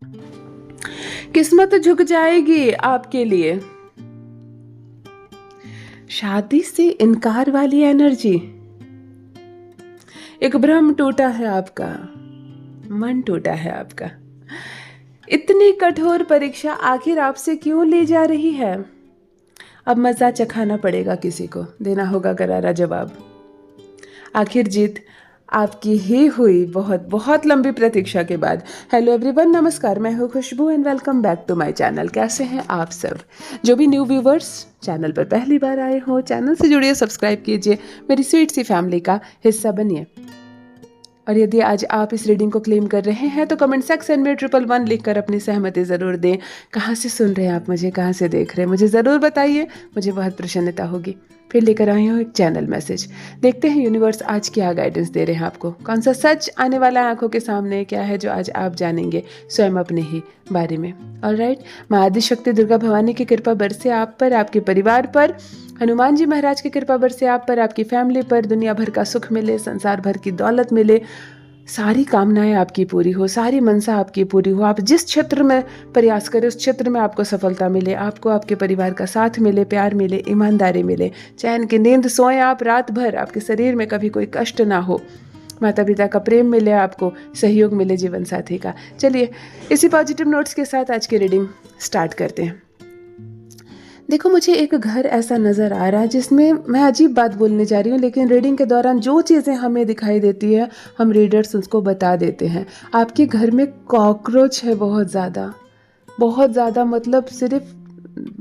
किस्मत झुक जाएगी आपके लिए। शादी से इनकार वाली एनर्जी। एक भ्रम टूटा है आपका, मन टूटा है आपका। इतनी कठोर परीक्षा आखिर आपसे क्यों ली जा रही है? अब मजा चखाना पड़ेगा, किसी को देना होगा करारा जवाब। आखिर जीत आपकी ही हुई बहुत बहुत लंबी प्रतीक्षा के बाद। हेलो एवरीवन, नमस्कार, मैं हूँ Khushboo and welcome back to my channel. कैसे हैं आप सब? जो भी न्यू व्यूवर्स चैनल पर पहली बार आए हो, चैनल से जुड़िए, सब्सक्राइब कीजिए, मेरी स्वीट सी फैमिली का हिस्सा बनिए। और यदि आज आप इस रीडिंग को क्लेम कर रहे हैं तो कमेंट सेक्शन में 111 लिखकर अपनी सहमति ज़रूर दें। कहाँ से सुन रहे हैं आप मुझे, कहाँ से देख रहे हैं, मुझे ज़रूर बताइए, मुझे बहुत प्रसन्नता होगी। फिर लेकर आई हूँ एक चैनल मैसेज। देखते हैं यूनिवर्स आज क्या गाइडेंस दे रहे हैं आपको। कौन सा सच आने वाला है आंखों के सामने, क्या है जो आज आप जानेंगे स्वयं अपने ही बारे में। ऑलराइट, माँ आदिशक्ति दुर्गा भवानी की कृपा बरसे आप पर, आपके परिवार पर। हनुमान जी महाराज की कृपा बरसे आप पर, आपकी फैमिली पर। दुनिया भर का सुख मिले, संसार भर की दौलत मिले, सारी कामनाएं आपकी पूरी हो, सारी मनसा आपकी पूरी हो। आप जिस क्षेत्र में प्रयास करें उस क्षेत्र में आपको सफलता मिले, आपको आपके परिवार का साथ मिले, प्यार मिले, ईमानदारी मिले, चैन की नींद सोएं आप रात भर, आपके शरीर में कभी कोई कष्ट ना हो, माता पिता का प्रेम मिले, आपको सहयोग मिले जीवन साथी का। चलिए इसी पॉजिटिव नोट्स के साथ आज की रीडिंग स्टार्ट करते हैं। देखो, मुझे एक घर ऐसा नज़र आ रहा है जिसमें मैं अजीब बात बोलने जा रही हूँ, लेकिन रीडिंग के दौरान जो चीज़ें हमें दिखाई देती है हम रीडर्स उसको बता देते हैं। आपके घर में कॉकरोच है बहुत ज़्यादा, मतलब सिर्फ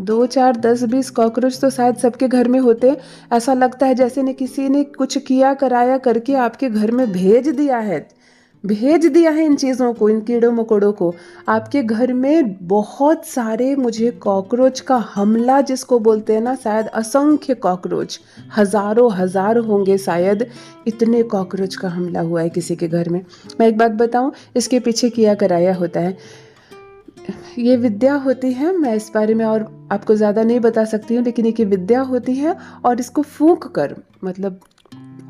2, 4, 10, 20 कॉकरोच तो शायद सबके घर में होते हैं। ऐसा लगता है जैसे ने किसी ने कुछ किया कराया करके आपके घर में भेज दिया है इन चीज़ों को, इन कीड़ों मकोड़ों को। आपके घर में बहुत सारे, मुझे कॉकरोच का हमला जिसको बोलते हैं ना, शायद असंख्य कॉकरोच, हजार होंगे शायद, इतने कॉकरोच का हमला हुआ है किसी के घर में। मैं एक बात बताऊं, इसके पीछे किया कराया होता है, ये विद्या होती है। मैं इस बारे में और आपको ज़्यादा नहीं बता सकती हूँ, लेकिन ये विद्या होती है और इसको फूंक कर, मतलब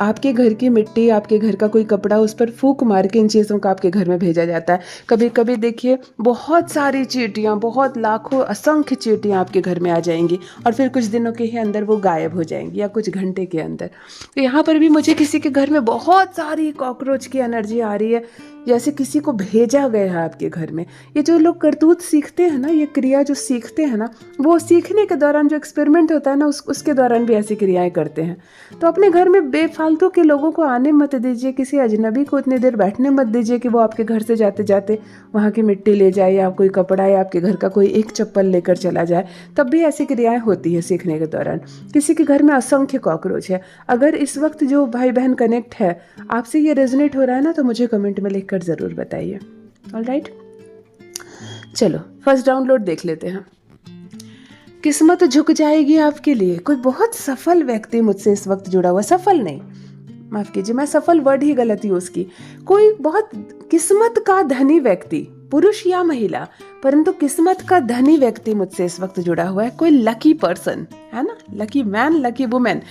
आपके घर की मिट्टी, आपके घर का कोई कपड़ा, उस पर फूंक मार के इन चीज़ों का आपके घर में भेजा जाता है। कभी कभी देखिए बहुत सारी चींटियाँ, बहुत लाखों असंख्य चींटियाँ आपके घर में आ जाएंगी और फिर कुछ दिनों के ही अंदर वो गायब हो जाएंगी या कुछ घंटे के अंदर। तो यहाँ पर भी मुझे किसी के घर में बहुत सारी कॉकरोच की एनर्जी आ रही है, जैसे किसी को भेजा गया है आपके घर में। ये जो लोग करतूत सीखते हैं ना, ये क्रिया जो सीखते हैं ना, वो सीखने के दौरान जो एक्सपेरिमेंट होता है ना, उसके दौरान भी ऐसी क्रियाएं करते हैं। तो अपने घर में बेफालतू के लोगों को आने मत दीजिए, किसी अजनबी को उतनी देर बैठने मत दीजिए कि वो आपके घर से जाते जाते वहाँ की मिट्टी ले जाए या कोई कपड़ा या आपके घर का कोई एक चप्पल लेकर चला जाए। तब भी ऐसी क्रियाएं होती है सीखने के दौरान। किसी के घर में असंख्य कॉकरोच है। अगर इस वक्त जो भाई बहन कनेक्ट है, आपसे ये रेजोनेट हो रहा है ना, तो मुझे कमेंट में लिखकर ज़रूर बताइए। ऑलराइट, चलो फर्स्ट डाउनलोड देख लेते हैं। किस्मत झुक जाएगी आपके लिए। कोई बहुत सफल व्यक्ति मुझसे इस वक्त जुड़ा हुआ, सफल नहीं, माफ कीजिए, मैं सफल वर्ड ही गलत यूज की। कोई बहुत किस्मत का धनी व्यक्ति, पुरुष या महिला, परंतु किस्मत का धनी व्यक्ति मुझसे इस वक्त जुड़ा हुआ है। कोई लकी पर्सन है ना, लकी मैन, लकी वुमेन,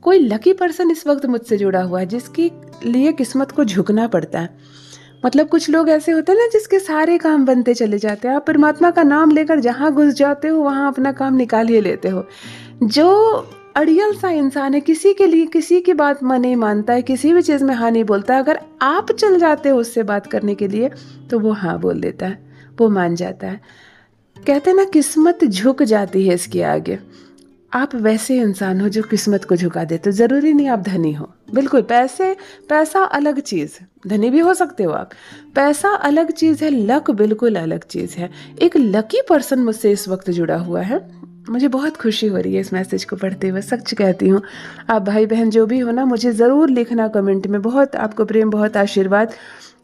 कोई लकी पर्सन इस वक्त मुझसे जुड़ा हुआ है जिसके लिए किस्मत को झुकना पड़ता है। मतलब कुछ लोग ऐसे होते हैं ना जिसके सारे काम बनते चले जाते हैं। आप परमात्मा का नाम लेकर जहाँ घुस जाते हो वहाँ अपना काम निकाल ही लेते हो। जो अड़ियल सा इंसान है, किसी के लिए किसी की बात मन नहीं मानता है, किसी भी चीज़ में हाँ नहीं बोलता है, अगर आप चल जाते हो उससे बात करने के लिए तो वो हाँ बोल देता है, वो मान जाता है। कहते हैं ना किस्मत झुक जाती है इसके आगे। आप वैसे इंसान हो जो किस्मत को झुका देते हो। ज़रूरी नहीं आप धनी हो, बिल्कुल, पैसा अलग चीज़, धनी भी हो सकते हो आप। पैसा अलग चीज़ है, लक बिल्कुल अलग चीज़ है। एक लकी पर्सन मुझसे इस वक्त जुड़ा हुआ है। मुझे बहुत खुशी हो रही है इस मैसेज को पढ़ते हुए, सच कहती हूँ। आप भाई बहन जो भी हो ना, मुझे ज़रूर लिखना कमेंट में। बहुत आपको प्रेम, बहुत आशीर्वाद,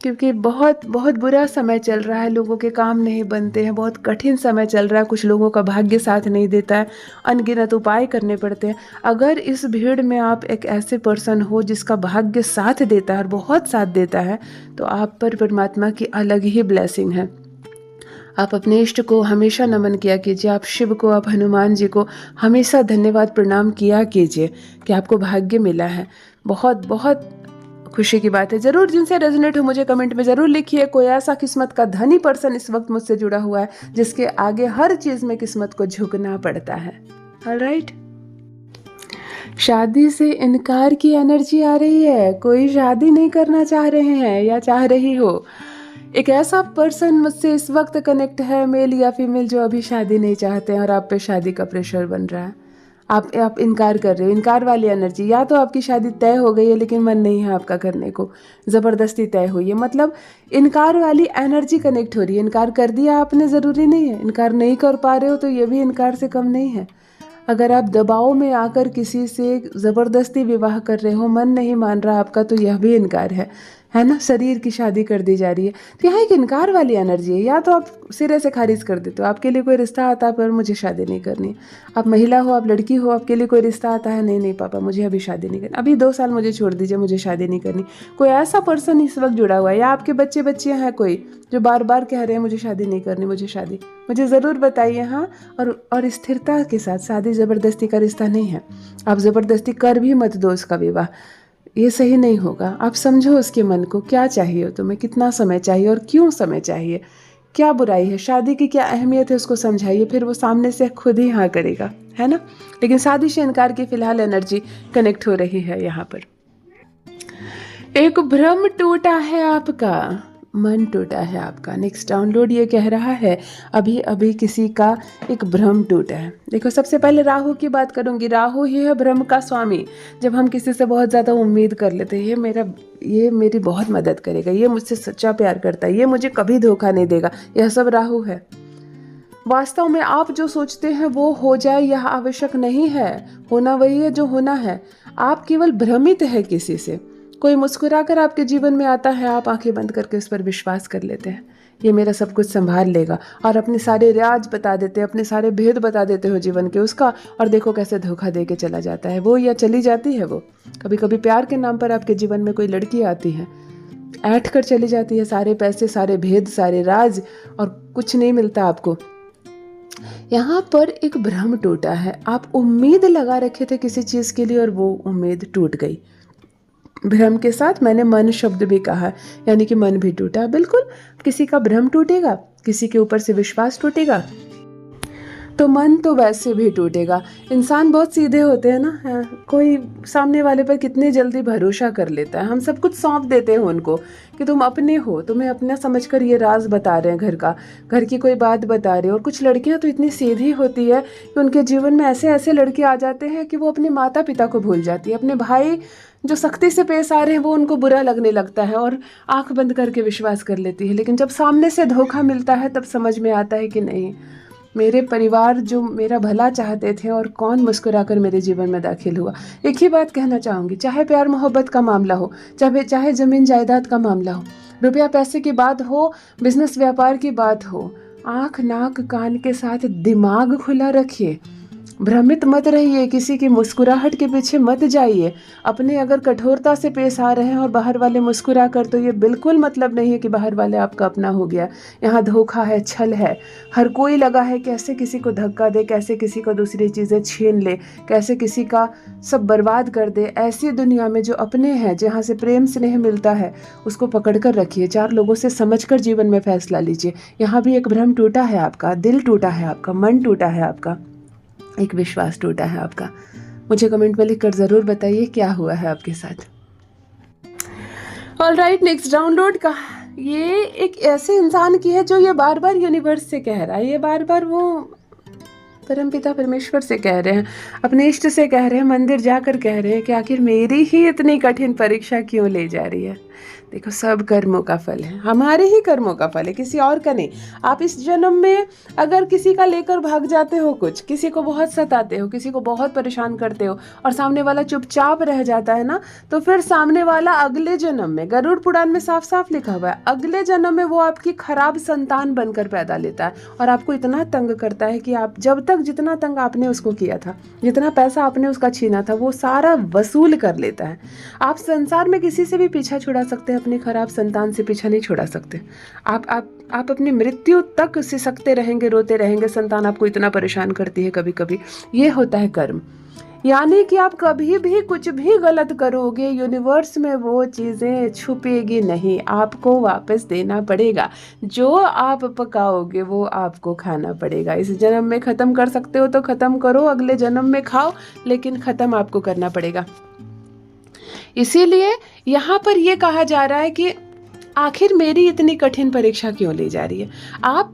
क्योंकि बहुत बुरा समय चल रहा है, लोगों के काम नहीं बनते हैं, बहुत कठिन समय चल रहा है, कुछ लोगों का भाग्य साथ नहीं देता है, अनगिनत उपाय करने पड़ते हैं। अगर इस भीड़ में आप एक ऐसे पर्सन हो जिसका भाग्य साथ देता है और बहुत साथ देता है, तो आप पर परमात्मा की अलग ही ब्लेसिंग है। आप अपने इष्ट को हमेशा नमन किया कीजिए, आप शिव को, आप हनुमान जी को हमेशा धन्यवाद प्रणाम किया कीजिए कि आपको भाग्य मिला है। बहुत खुशी की बात है। ज़रूर जिनसे रेजोनेट हो मुझे कमेंट में ज़रूर लिखिए। कोई ऐसा किस्मत का धनी पर्सन इस वक्त मुझसे जुड़ा हुआ है जिसके आगे हर चीज़ में किस्मत को झुकना पड़ता है। ऑलराइट, शादी से इनकार की एनर्जी आ रही है। कोई शादी नहीं करना चाह रहे हैं या चाह रही हो। एक ऐसा पर्सन मुझसे इस वक्त कनेक्ट है, मेल या फीमेल, जो अभी शादी नहीं चाहते हैं और आप पे शादी का प्रेशर बन रहा है। आप इनकार कर रहे हो। इनकार वाली एनर्जी, या तो आपकी शादी तय हो गई है लेकिन मन नहीं है आपका करने को, ज़बरदस्ती तय हुई है, मतलब इनकार वाली एनर्जी कनेक्ट हो रही है। इनकार कर दिया आपने, ज़रूरी नहीं है। इनकार नहीं कर पा रहे हो तो ये भी इनकार से कम नहीं है। अगर आप दबाव में आकर किसी से ज़बरदस्ती विवाह कर रहे हो, मन नहीं मान रहा आपका, तो यह भी इनकार है ना। शरीर की शादी कर दी जा रही है, तो यहाँ एक इनकार वाली एनर्जी है। या तो आप सिरे से खारिज कर देते हो, आपके लिए कोई रिश्ता आता है पर मुझे शादी नहीं करनी। आप महिला हो, आप लड़की हो, आपके लिए कोई रिश्ता आता है, नहीं नहीं पापा मुझे अभी शादी नहीं करनी, अभी 2 साल मुझे छोड़ दीजिए, मुझे शादी नहीं करनी। कोई ऐसा पर्सन इस वक्त जुड़ा हुआ है, या आपके बच्चे बच्चियाँ हैं कोई जो बार बार कह रहे हैं मुझे शादी नहीं करनी, मुझे ज़रूर बताइए। हाँ, और स्थिरता के साथ, शादी ज़बरदस्ती का रिश्ता नहीं है। आप ज़बरदस्ती कर भी मत दो उसका विवाह, ये सही नहीं होगा। आप समझो उसके मन को, क्या चाहिए तुम्हें, कितना समय चाहिए और क्यों समय चाहिए, क्या बुराई है, शादी की क्या अहमियत है, उसको समझाइए, फिर वो सामने से खुद ही हाँ करेगा, है ना। लेकिन शादी से इनकार की फिलहाल एनर्जी कनेक्ट हो रही है यहाँ पर। एक भ्रम टूटा है आपका, मन टूटा है आपका। नेक्स्ट डाउनलोड ये कह रहा है अभी अभी किसी का एक भ्रम टूटा है। देखो, सबसे पहले राहु की बात करूंगी। राहु ही है भ्रम का स्वामी। जब हम किसी से बहुत ज़्यादा उम्मीद कर लेते हैं, ये मेरी बहुत मदद करेगा, ये मुझसे सच्चा प्यार करता है, ये मुझे कभी धोखा नहीं देगा, यह सब राहु है। वास्तव में आप जो सोचते हैं वो हो जाए यह आवश्यक नहीं है। होना वही है जो होना है। आप केवल भ्रमित है किसी से। कोई मुस्कुराकर आपके जीवन में आता है, आप आंखें बंद करके उस पर विश्वास कर लेते हैं, ये मेरा सब कुछ संभाल लेगा, और अपने सारे राज बता देते हैं, अपने सारे भेद बता देते हो जीवन के उसका, और देखो कैसे धोखा दे के चला जाता है वो, या चली जाती है वो। कभी कभी प्यार के नाम पर आपके जीवन में कोई लड़की आती है, ऐंठ कर चली जाती है, सारे पैसे, सारे भेद, सारे राज, और कुछ नहीं मिलता आपको। यहाँ पर एक भ्रम टूटा है। आप उम्मीद लगा रखे थे किसी चीज़ के लिए और वो उम्मीद टूट गई। भ्रम के साथ मैंने मन शब्द भी कहा, यानी कि मन भी टूटा। बिल्कुल, किसी का भ्रम टूटेगा, किसी के ऊपर से विश्वास टूटेगा, तो मन तो वैसे भी टूटेगा। इंसान बहुत सीधे होते हैं ना, कोई सामने वाले पर कितनी जल्दी भरोसा कर लेता है। हम सब कुछ सौंप देते हैं उनको कि तुम अपने हो, तुम्हें अपना समझकर ये राज बता रहे हैं, घर की कोई बात बता रहे हैं। और कुछ लड़कियां तो इतनी सीधी होती है कि उनके जीवन में ऐसे ऐसे लड़के आ जाते हैं कि वो अपने माता पिता को भूल जाती है। अपने भाई जो सख्ती से पेश आ रहे हैं वो उनको बुरा लगने लगता है और आंख बंद करके विश्वास कर लेती है। लेकिन जब सामने से धोखा मिलता है तब समझ में आता है कि नहीं, मेरे परिवार जो मेरा भला चाहते थे और कौन मुस्कुराकर मेरे जीवन में दाखिल हुआ। एक ही बात कहना चाहूँगी, चाहे प्यार मोहब्बत का मामला हो, चाहे ज़मीन जायदाद का मामला हो, रुपया पैसे की बात हो, बिजनेस व्यापार की बात हो, आँख नाक कान के साथ दिमाग खुला रखिए। भ्रमित मत रहिए, किसी की मुस्कुराहट के पीछे मत जाइए। अपने अगर कठोरता से पेश आ रहे हैं और बाहर वाले मुस्कुरा कर, तो ये बिल्कुल मतलब नहीं है कि बाहर वाले आपका अपना हो गया। यहाँ धोखा है, छल है। हर कोई लगा है कैसे किसी को धक्का दे, कैसे किसी को दूसरी चीज़ें छीन ले, कैसे किसी का सब बर्बाद कर दे। ऐसी दुनिया में जो अपने हैं, जहाँ से प्रेम स्नेह मिलता है, उसको पकड़ कर रखिए। 4 लोगों से समझ कर जीवन में फैसला लीजिए। यहाँ भी एक भ्रम टूटा है आपका, दिल टूटा है आपका, मन टूटा है आपका, एक विश्वास टूटा है आपका। मुझे कमेंट में लिखकर ज़रूर बताइए क्या हुआ है आपके साथ। ऑलराइट, नेक्स्ट डाउनलोड का ये एक ऐसे इंसान की है जो ये बार बार यूनिवर्स से कह रहा है, ये बार बार वो परमपिता परमेश्वर से कह रहे हैं, अपने इष्ट से कह रहे हैं, मंदिर जाकर कह रहे हैं कि आखिर मेरी ही इतनी कठिन परीक्षा क्यों ले जा रही है। देखो, सब कर्मों का फल है, हमारे ही कर्मों का फल है, किसी और का नहीं। आप इस जन्म में अगर किसी का लेकर भाग जाते हो, कुछ किसी को बहुत सताते हो, किसी को बहुत परेशान करते हो और सामने वाला चुपचाप रह जाता है ना, तो फिर सामने वाला अगले जन्म में, गरुड़ पुराण में साफ साफ लिखा हुआ है, अगले जन्म में वो आपकी खराब संतान बनकर पैदा लेता है और आपको इतना तंग करता है कि आप जब तक जितना तंग आपने उसको किया था, जितना पैसा आपने उसका छीना था, वो सारा वसूल कर लेता है। आप संसार में किसी से भी पीछा छुड़ा सकते हैं, अपने खराब संतान से पीछा नहीं छुड़ा सकते। आप अपनी मृत्यु तक सिसकते रहेंगे, रोते रहेंगे, संतान आपको इतना परेशान करती है कभी कभी। ये होता है कर्म। यानी कि आप कभी भी कुछ भी गलत करोगे, यूनिवर्स में वो चीज़ें छुपेगी नहीं, आपको वापस देना पड़ेगा। जो आप पकाओगे वो आपको खाना पड़ेगा। इस जन्म में ख़त्म कर सकते हो तो ख़त्म करो, अगले जन्म में खाओ, लेकिन ख़त्म आपको करना पड़ेगा। इसीलिए यहाँ पर ये कहा जा रहा है कि आखिर मेरी इतनी कठिन परीक्षा क्यों ली जा रही है। आप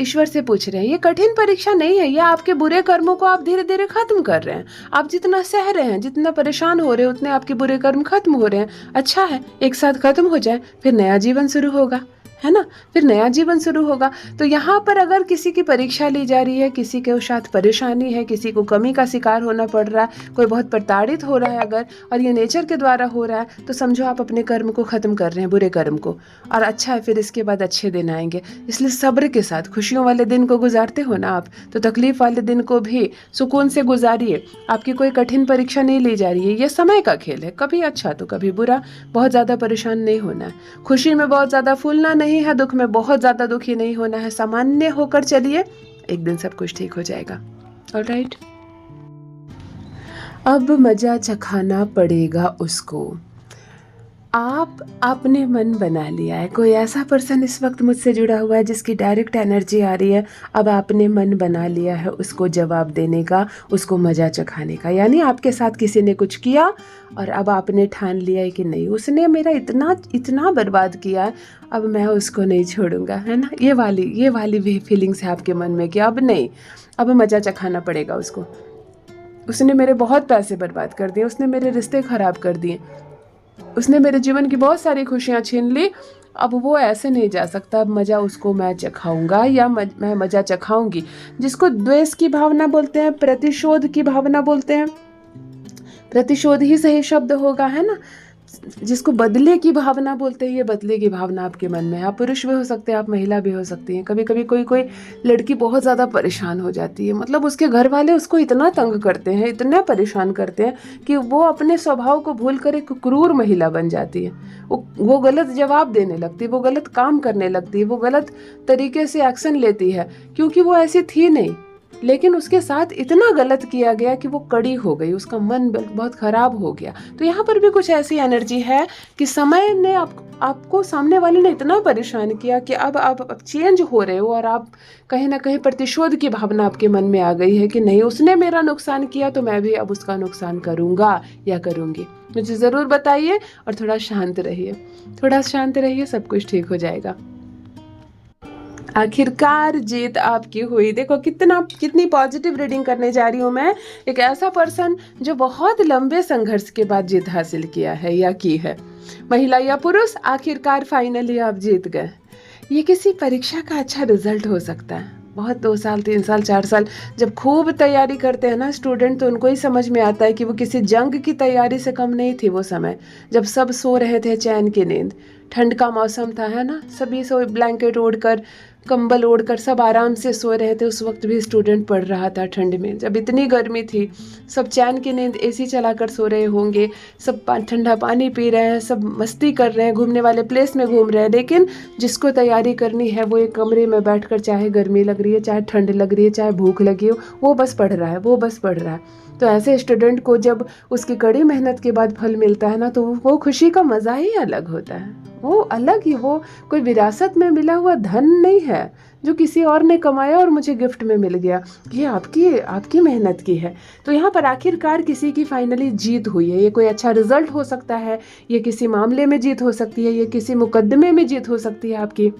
ईश्वर से पूछ रहे हैं, ये कठिन परीक्षा नहीं है, ये आपके बुरे कर्मों को आप धीरे धीरे खत्म कर रहे हैं। आप जितना सह रहे हैं, जितना परेशान हो रहे हैं, उतने आपके बुरे कर्म खत्म हो रहे हैं। अच्छा है, एक साथ खत्म हो जाए, फिर नया जीवन शुरू होगा, है ना, फिर नया जीवन शुरू होगा। तो यहाँ पर अगर किसी की परीक्षा ली जा रही है, किसी के साथ परेशानी है, किसी को कमी का शिकार होना पड़ रहा है, कोई बहुत प्रताड़ित हो रहा है अगर, और ये नेचर के द्वारा हो रहा है, तो समझो आप अपने कर्म को ख़त्म कर रहे हैं, बुरे कर्म को। और अच्छा है, फिर इसके बाद अच्छे दिन आएंगे। इसलिए सब्र के साथ खुशियों वाले दिन को गुजारते हो ना आप, तो तकलीफ़ वाले दिन को भी सुकून से गुजारिए। आपकी कोई कठिन परीक्षा नहीं ली जा रही है, ये समय का खेल है, कभी अच्छा तो कभी बुरा। बहुत ज़्यादा परेशान नहीं होना है, खुशी में बहुत ज़्यादा फूलना नहीं है, दुख में बहुत ज्यादा दुखी नहीं होना है, सामान्य होकर चलिए, एक दिन सब कुछ ठीक हो जाएगा। ऑलराइट, अब मजा चखाना पड़ेगा उसको। आप आपने मन बना लिया है, कोई ऐसा पर्सन इस वक्त मुझसे जुड़ा हुआ है जिसकी डायरेक्ट एनर्जी आ रही है। अब आपने मन बना लिया है उसको जवाब देने का, उसको मज़ा चखाने का। यानी आपके साथ किसी ने कुछ किया और अब आपने ठान लिया है कि नहीं, उसने मेरा इतना इतना बर्बाद किया, अब मैं उसको नहीं छोड़ूंगा, है ना। ये वाली भी फीलिंग्स है आपके मन में कि अब नहीं, अब मज़ा चखाना पड़ेगा उसको। उसने मेरे बहुत पैसे बर्बाद कर दिए, उसने मेरे रिश्ते ख़राब कर दिए, उसने मेरे जीवन की बहुत सारी खुशियाँ छीन ली, अब वो ऐसे नहीं जा सकता। अब मज़ा उसको मैं चखाऊंगा या मैं मज़ा चखाऊंगी। जिसको द्वेष की भावना बोलते हैं, प्रतिशोध की भावना बोलते हैं, प्रतिशोध ही सही शब्द होगा, है ना। जिसको बदले की भावना बोलते हैं, ये बदले की भावना आपके मन में है। आप पुरुष भी हो सकते हैं, आप महिला भी हो सकती हैं। कभी कभी कोई लड़की बहुत ज़्यादा परेशान हो जाती है, मतलब उसके घर वाले उसको इतना तंग करते हैं, इतना परेशान करते हैं कि वो अपने स्वभाव को भूल कर एक क्रूर महिला बन जाती है। वो गलत जवाब देने लगती है, वो गलत काम करने लगती है, वो गलत तरीके से एक्शन लेती है, क्योंकि वो ऐसी थी नहीं, लेकिन उसके साथ इतना गलत किया गया कि वो कड़ी हो गई, उसका मन बहुत खराब हो गया। तो यहाँ पर भी कुछ ऐसी एनर्जी है कि समय ने आपको, सामने वाले ने इतना परेशान किया कि अब आप चेंज हो रहे हो, और आप कहीं ना कहीं प्रतिशोध की भावना आपके मन में आ गई है कि नहीं, उसने मेरा नुकसान किया तो मैं भी अब उसका नुकसान करूँगा या करूँगी। मुझे ज़रूर बताइए, और थोड़ा शांत रहिए, थोड़ा शांत रहिए, सब कुछ ठीक हो जाएगा। आखिरकार जीत आपकी हुई। देखो कितनी पॉजिटिव रीडिंग करने जा रही हूँ मैं। एक ऐसा पर्सन जो बहुत लंबे संघर्ष के बाद जीत हासिल किया है या की है, महिला या पुरुष, आखिरकार फाइनली आप जीत गए। ये किसी परीक्षा का अच्छा रिजल्ट हो सकता है। बहुत 2 साल 3 साल 4 साल जब खूब तैयारी करते हैं ना स्टूडेंट, तो उनको ही समझ में आता है कि वो किसी जंग की तैयारी से कम नहीं थी। वो समय जब सब सो रहे थे चैन की नींद, ठंड का मौसम था, है ना, सभी सो ब्लैंकेट ओढ़कर, कंबल ओढ़कर सब आराम से सो रहे थे। उस वक्त भी स्टूडेंट पढ़ रहा था ठंड में, जब इतनी गर्मी थी, सब चैन की नींद एसी चलाकर सो रहे होंगे, सब ठंडा पानी पी रहे हैं, सब मस्ती कर रहे हैं, घूमने वाले प्लेस में घूम रहे हैं। लेकिन जिसको तैयारी करनी है वो एक कमरे में बैठकर, चाहे गर्मी लग रही है, चाहे ठंड लग रही है, चाहे भूख लगी हो, वो बस पढ़ रहा है, वो बस पढ़ रहा है। तो ऐसे स्टूडेंट को जब उसकी कड़ी मेहनत के बाद फल मिलता है ना, तो वो खुशी का मज़ा ही अलग होता है। वो अलग ही, वो कोई विरासत में मिला हुआ धन नहीं है जो किसी और ने कमाया और मुझे गिफ्ट में मिल गया। ये आपकी मेहनत की है। तो यहाँ पर आखिरकार किसी की फाइनली जीत हुई है। ये कोई अच्छा रिजल्ट हो सकता है, ये किसी मामले में जीत हो सकती है, ये किसी मुकदमे में जीत हो सकती है आपकी।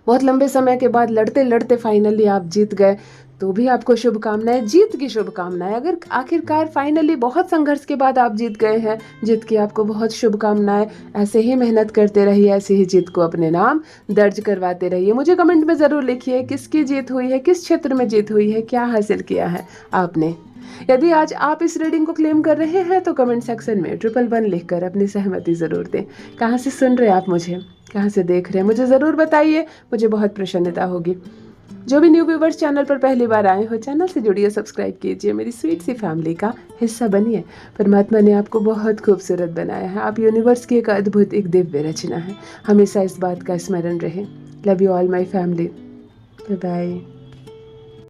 बहुत लंबे समय के बाद लड़ते लड़ते फाइनली आप जीत गए, तो भी आपको शुभकामनाएं, जीत की शुभकामनाएं। अगर आखिरकार फाइनली बहुत संघर्ष के बाद आप जीत गए हैं, जीत की आपको बहुत शुभकामनाएं। ऐसे ही मेहनत करते रहिए, ऐसे ही जीत को अपने नाम दर्ज करवाते रहिए। मुझे कमेंट में ज़रूर लिखिए किसकी जीत हुई है, किस क्षेत्र में जीत हुई है, क्या हासिल किया है आपने। यदि आज आप इस रीडिंग को क्लेम कर रहे हैं तो कमेंट सेक्शन में 111 लिखकर अपनी सहमति ज़रूर दें। कहाँ से सुन रहे हैं आप मुझे, कहाँ से देख रहे हैं, मुझे ज़रूर बताइए, मुझे बहुत प्रसन्नता होगी। जो भी न्यू व्यूवर्स चैनल पर पहली बार आए हो, चैनल से जुड़िए, सब्सक्राइब कीजिए, मेरी स्वीट सी फैमिली का हिस्सा बनिए। परमात्मा ने आपको बहुत खूबसूरत बनाया है, आप यूनिवर्स की एक अद्भुत, एक दिव्य रचना है। हमेशा इस बात का स्मरण रहे। Love you all my family, bye bye.